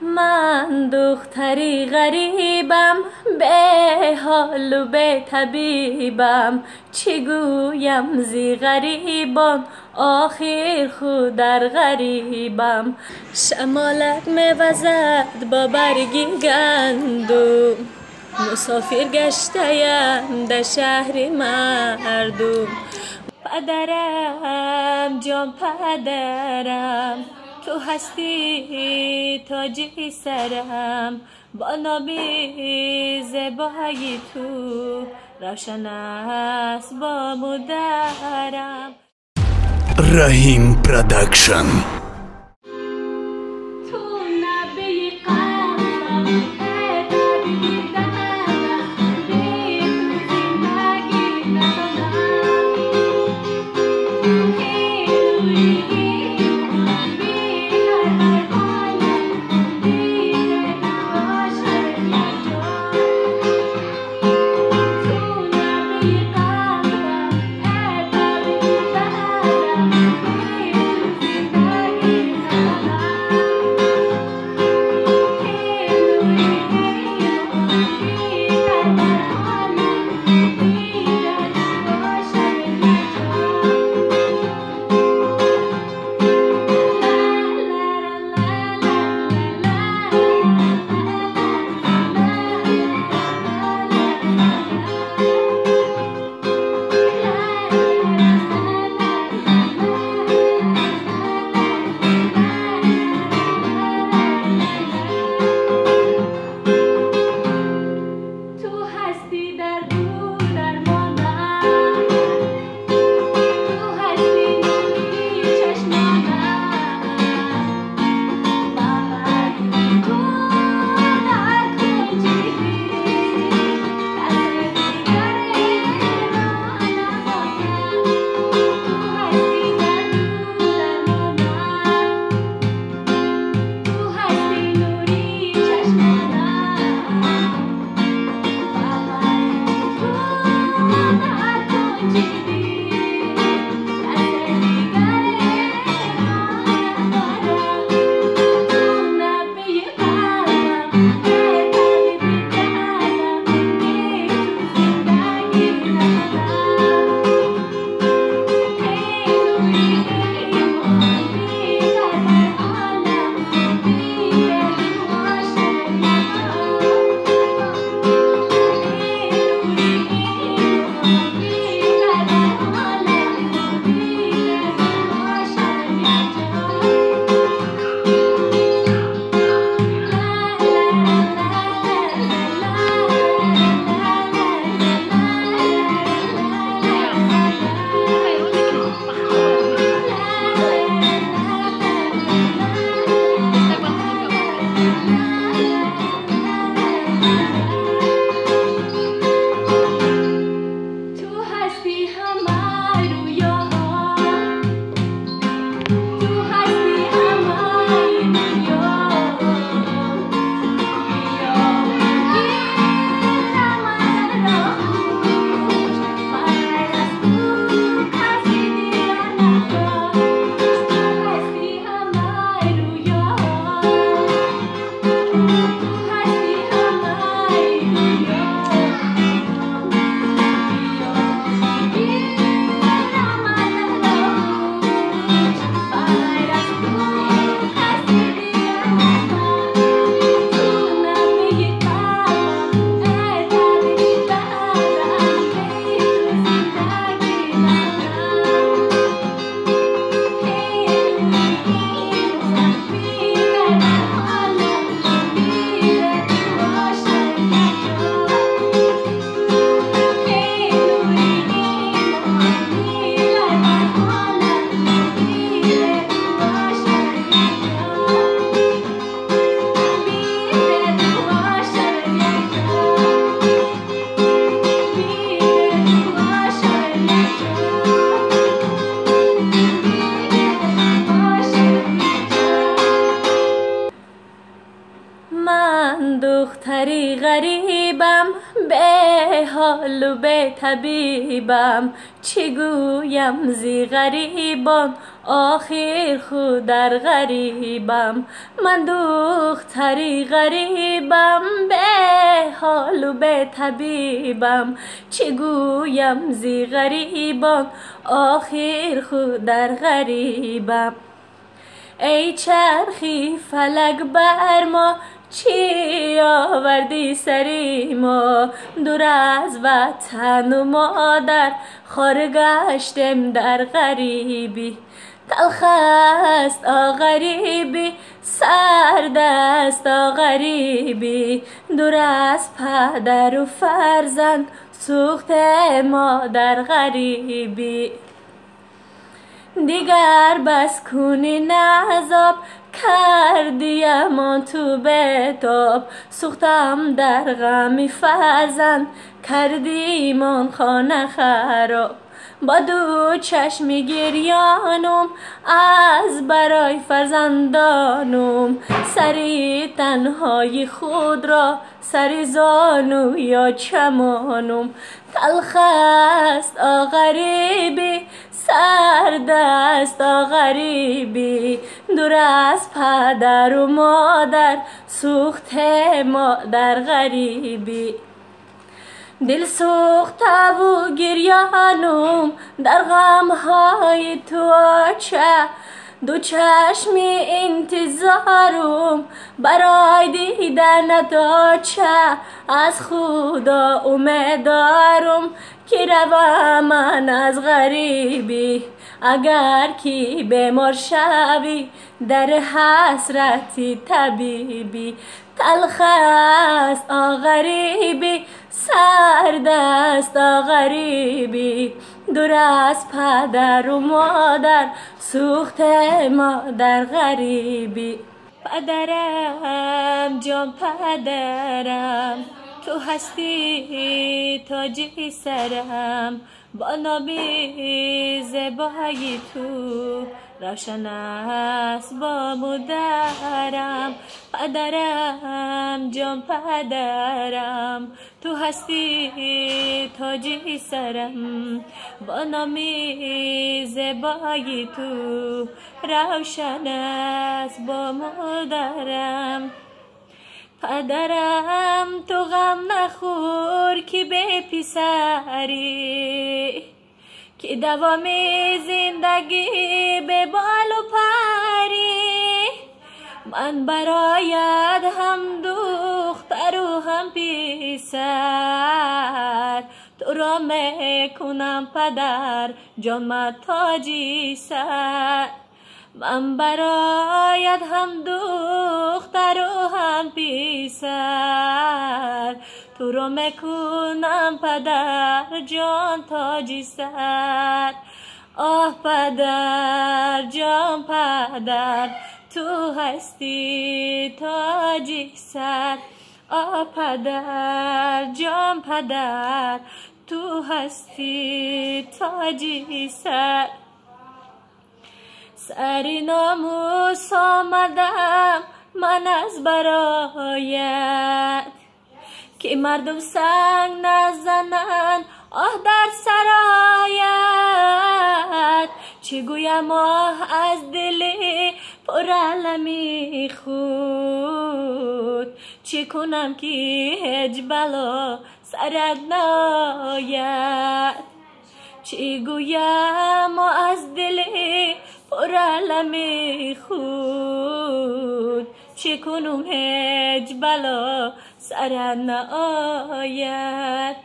من دختری غریبم، به حال و به طبیبم، چی گویم زی غریبان، آخر خود در غریبم. شمالک میوزد با برگی گندم، مسافر گشتیم در شهر مردم. پدرم جان پدرم، تو هستی تاجی سرم، با نامی زیبایی تو روشن است با مدرم. رحیم پروداکشن. حال و به طبیبم، چگویم زی غریبان آخر خود در غریبم. من دختری غریبم به حال و به طبیبم، چگویم زی غریبان آخر خود در غریبم. ای چرخی فلک بر ما چی آوردی سری ما، دور از وطن و مادر خار گشتم در غریبی. تلخ است غریبی، سرد است غریبی، دور از پدر و فرزند سوخت ما در غریبی. دیگر بس کنی نعذاب کردیم تو بتاب، سوختم در غم فرزند کردیم خانه خراب. با دو چشم گریانم از برای فرزندانم، سری تنهای خود را سری زانو یا چمانم. تلخ است غریبی، سرد است غریبی، دور از پدر و مادر سوخت ما در غریبی. دل سوخته و گریانم در غمهای تو چه، دو چشمی انتظارم برای دیدن تا چه. از خدا امیدوارم که روم من از غریبی، اگر کی بیمار شوی در حسرتی طبیبی. تلخ است غریبی، سرد است غریبی، دور از پدر و مادر سوخت ما در غریبی. پدرم جان پدرم، تو هستی تاج سرم، با نامی زیبایی تو روشن است با مادرم. پدرم جان پدرم، تو هستی تاج سرم، با نامی زیبایی تو روشن است با مادرم. پدرم تو غم نخور که به پسری، که دوام زندگی به بال و پری. من برایت هم دختر و هم پسر، تو را میکنم پدر جان تاجی سر. من برایت هم دختر و هم پسر، تو رو میکنم پدر جان تاجی سر. آه پدر جان پدر، تو هستی تاجی سر. آه پدر جان پدر، تو هستی تاجی سر. سری ناموس آمدم من از برایت، که مردم سنگ نزنن آه در سرایت. چه گویم آه از دلی پر علمی خود، چه کنم که هیچ بلا سرت ناید. چه گویم از دلی پر علمی خود، چه کنم هیچ بلا سرت ناید.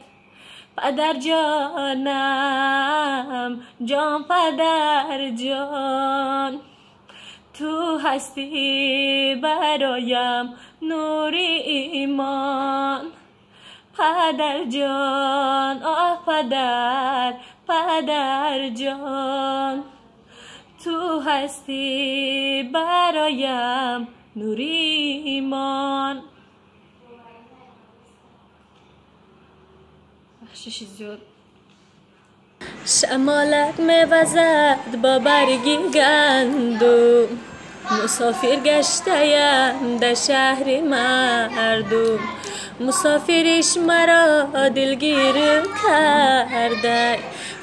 پدر جانم جان پدر جان، تو هستی برایم نور ایمان. پدر جان آه پدر پدر جان، تو هستی برایم نور ایمان. بخشش زیاد. شمالت میوزد با برگی گندم، مسافر گشتیم در شهر مردم. مسافریش مرا دلگیر کرده،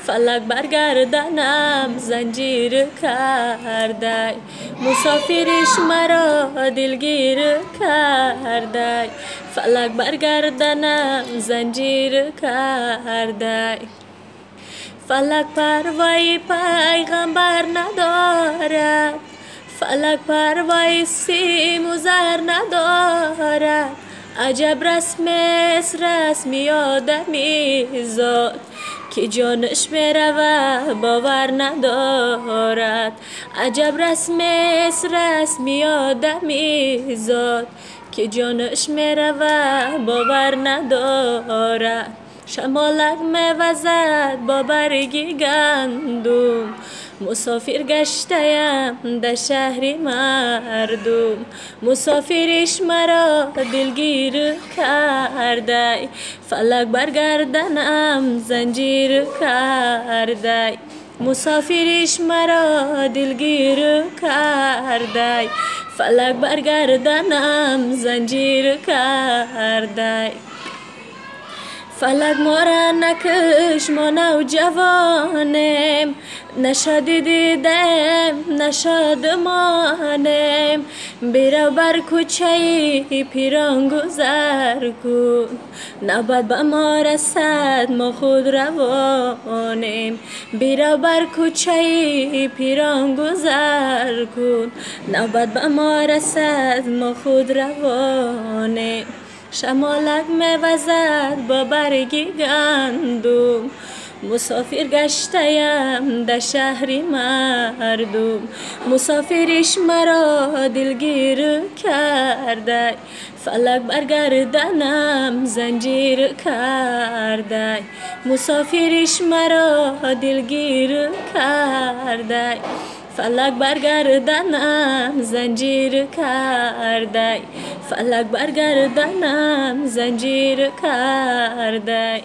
فلک برگردنم زنجیر کرده. مسافریش مرا دلگیر کرده، فلک برگردنم زنجیر کرده. فلک پروای پیغمبر ندارد، فلک پروای سیم و زر ندارد. عجب رسم رسمی آدمی زاد که جانش میرود باور ندارد. عجب رسم رسمی آدمی زاد که جانش میرود باور ندارد. شمالک میوزد با برگی گندم، مسافر گشتیم در شهر مردم. مسافریش مرا دلگیر کرده، فلک برگردنم زنجیر کرده. مسافریش مرا دلگیر کرده، فلک برگردنم زنجیر کرده. فلک ما را نکش، ما نوجوانیم، نشد دیدم نشادمانیم. برو بر کوچه پیران گذر کن، نوبت به ما رسد ما خود روانیم. برو بر کوچه پیران گذر کن، نوبت به ما رسد ما خود روانیم. شمالک میوزد با برگی گندم، مسافر گشتیم در شهر مردم. مسافریش مرا دلگیر کرده، فلک برگردنم زنجیر کرده. مسافریش مرا دلگیر کرده، فلک برگردنم زنجیر کرده. فلک برگردنم زنجیر کرده.